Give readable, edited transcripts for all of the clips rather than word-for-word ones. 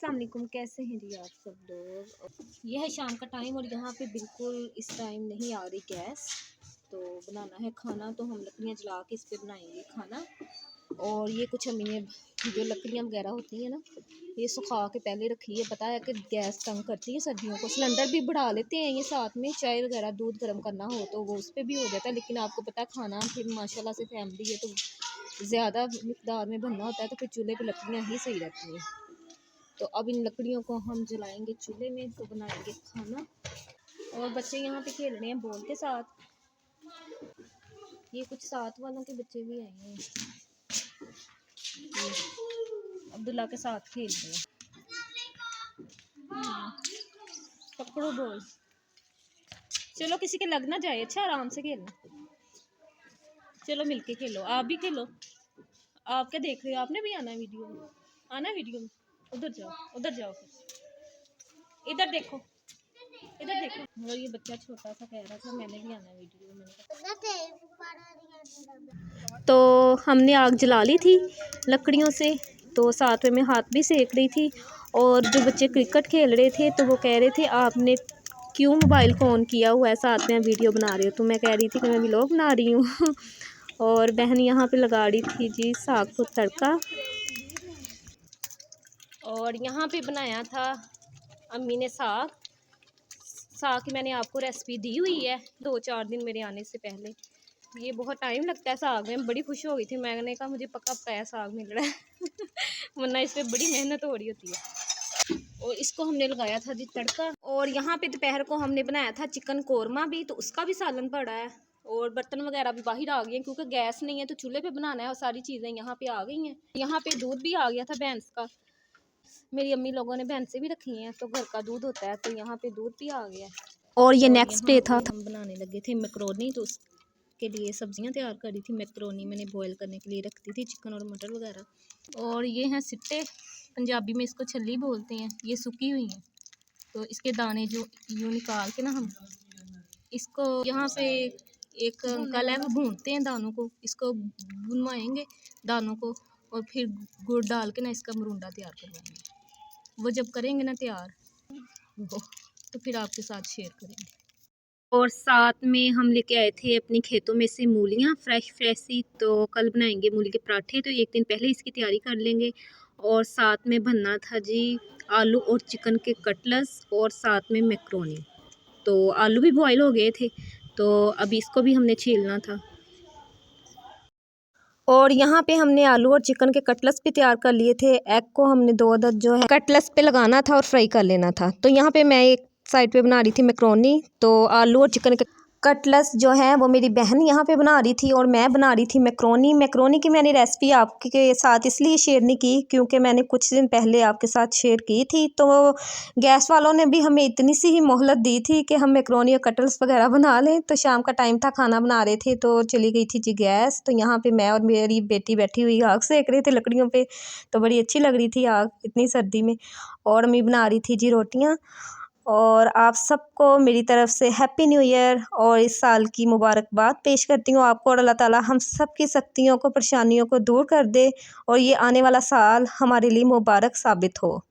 अस्सलाम वालेकुम, कैसे हैं जी आप सब लोग। यह है शाम का टाइम और यहाँ पे बिल्कुल इस टाइम नहीं आ रही गैस, तो बनाना है खाना। तो हम लकड़ियाँ जला के इस पे बनाएंगे खाना। और ये कुछ अम्मी ने जो लकड़ियाँ वगैरह होती हैं ना, ये सुखा के पहले रखी है। पता है कि गैस तंग करती है सर्दियों को। सिलेंडर भी बढ़ा लेते हैं ये साथ में, चाय वगैरह दूध गर्म करना हो तो वो उस पर भी हो जाता है। लेकिन आपको पता है खाना फिर माशाल्लाह से फैमिली है तो ज़्यादा मिकदार में बनना होता है, तो फिर चूल्हे पर लकड़ियाँ ही सही रहती हैं। तो अब इन लकड़ियों को हम जलाएंगे चूल्हे में, तो बनाएंगे खाना। और बच्चे यहाँ पे खेल रहे हैं बॉल के साथ। ये कुछ साथ वालों के बच्चे भी आए हैं, अब्दुल्ला के साथ खेल रहे हैं। पकड़ो बॉल, चलो किसी के लग ना जाए। अच्छा आराम से खेलना, चलो मिलके खेलो। आप भी खेलो। आप क्या देख रहे हो, आपने भी आना है वीडियो में। आना वीडियो में, उधर जाओ उधर जाओ, फिर इधर देखो इधर देखो। और ये बच्चा छोटा सा कह रहा था मैंने भी आना है वीडियो में। तो हमने आग जला ली थी लकड़ियों से, तो साथ में मैं हाथ भी सेक रही थी। और जो बच्चे क्रिकेट खेल रहे थे तो वो कह रहे थे आपने क्यों मोबाइल को ऑन किया हुआ है, साथ में वीडियो बना रही हो। तो मैं कह रही थी कि मैं व्लॉग बना रही हूँ। और बहन यहाँ पे लगा रही थी जी साग को तड़का। और यहाँ पे बनाया था अम्मी ने साग की मैंने आपको रेसिपी दी हुई है 2-4 दिन मेरे आने से पहले। ये बहुत टाइम लगता है साग में। बड़ी खुश हो गई थी, मैंने कहा मुझे पक्का पकाया साग मिल रहा है। वरना इस पर बड़ी मेहनत हो रही होती है। और इसको हमने लगाया था जी तड़का। और यहाँ पे दोपहर को हमने बनाया था चिकन कोरमा भी, तो उसका भी सालन पड़ा है। और बर्तन वगैरह भी बाहर आ गए हैं क्योंकि गैस नहीं है, तो चूल्हे पे बनाना है। और सारी चीज़ें यहाँ पे आ गई हैं। यहाँ पे दूध भी आ गया था भैंस का। मेरी अम्मी लोगों ने भैंसें भी रखी हैं, तो घर का दूध होता है, तो यहाँ पे दूध भी आ गया। और ये नेक्स्ट डे था, हम बनाने लगे थे मैक्रोनी। तो उसके लिए सब्जियां तैयार करी थी। मैक्रोनी मैंने बॉयल करने के लिए रख दी थी, चिकन और मटर वगैरह। और ये हैं सिट्टे, पंजाबी में इसको छल्ली बोलते हैं। ये सूखी हुई हैं, तो इसके दाने जो यूँ निकाल के ना हम इसको यहाँ पे एक अंकल है वो भूनते हैं दानों को। इसको भुनवाएंगे दानों को, और फिर गुड़ डाल के ना इसका मरूंडा तैयार करवाएंगे। वो जब करेंगे ना तैयार वो, तो फिर आपके साथ शेयर करेंगे। और साथ में हम लेके आए थे अपने खेतों में से मूलियाँ फ्रेश सी। तो कल बनाएंगे मूली के पराठे, तो एक दिन पहले इसकी तैयारी कर लेंगे। और साथ में बनना था जी आलू और चिकन के कटलेट्स, और साथ में मैक्रोनी। तो आलू भी बॉयल हो गए थे, तो अभी इसको भी हमने छीलना था। और यहाँ पे हमने आलू और चिकन के कटलेट्स भी तैयार कर लिए थे। एग को हमने 2 अदद जो है कटलेट्स पे लगाना था और फ्राई कर लेना था। तो यहाँ पे मैं एक साइड पे बना रही थी मैक्रोनी। तो आलू और चिकन के कटलेट्स जो है वो मेरी बहन यहाँ पे बना रही थी, और मैं बना रही थी मैक्रोनी की मैंने रेसिपी आपके साथ इसलिए शेयर नहीं की क्योंकि मैंने कुछ दिन पहले आपके साथ शेयर की थी। तो गैस वालों ने भी हमें इतनी सी ही मोहलत दी थी कि हम मैक्रोनी और कटलेट्स वगैरह बना लें। तो शाम का टाइम था, खाना बना रहे थे, तो चली गई थी जी गैस। तो यहाँ पे मैं और मेरी बेटी बैठी हुई आग सेक रहे थे लकड़ियों पे। तो बड़ी अच्छी लग रही थी आग इतनी सर्दी में। और मैं बना रही थी जी रोटियाँ। और आप सबको मेरी तरफ से हैप्पी न्यू ईयर और इस साल की मुबारकबाद पेश करती हूँ आपको। और अल्लाह ताला हम सब की सख्तियों को, परेशानियों को दूर कर दे, और ये आने वाला साल हमारे लिए मुबारक साबित हो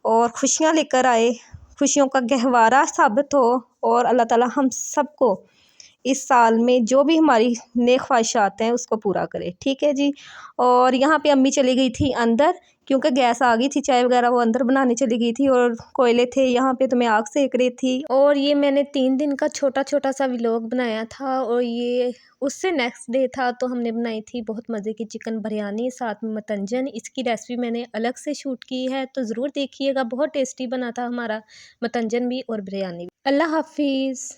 और खुशियाँ लेकर आए, खुशियों का गहवारा साबित हो। और अल्लाह ताला हम सबको इस साल में जो भी हमारी नेक ख्वाहिशात हैं उसको पूरा करे। ठीक है जी। और यहाँ पे अम्मी चली गई थी अंदर क्योंकि गैस आ गई थी, चाय वगैरह वो अंदर बनाने चली गई थी। और कोयले थे यहाँ पे, तो मैं आग सेक रही थी। और ये मैंने 3 दिन का छोटा छोटा सा व्लॉग बनाया था। और ये उससे नेक्स्ट डे था, तो हमने बनाई थी बहुत मज़े की चिकन बिरयानी, साथ में मतंजन। इसकी रेसिपी मैंने अलग से शूट की है, तो ज़रूर देखिएगा। बहुत टेस्टी बना था हमारा मतंजन भी और बिरयानी भी। अल्लाह हाफिज़।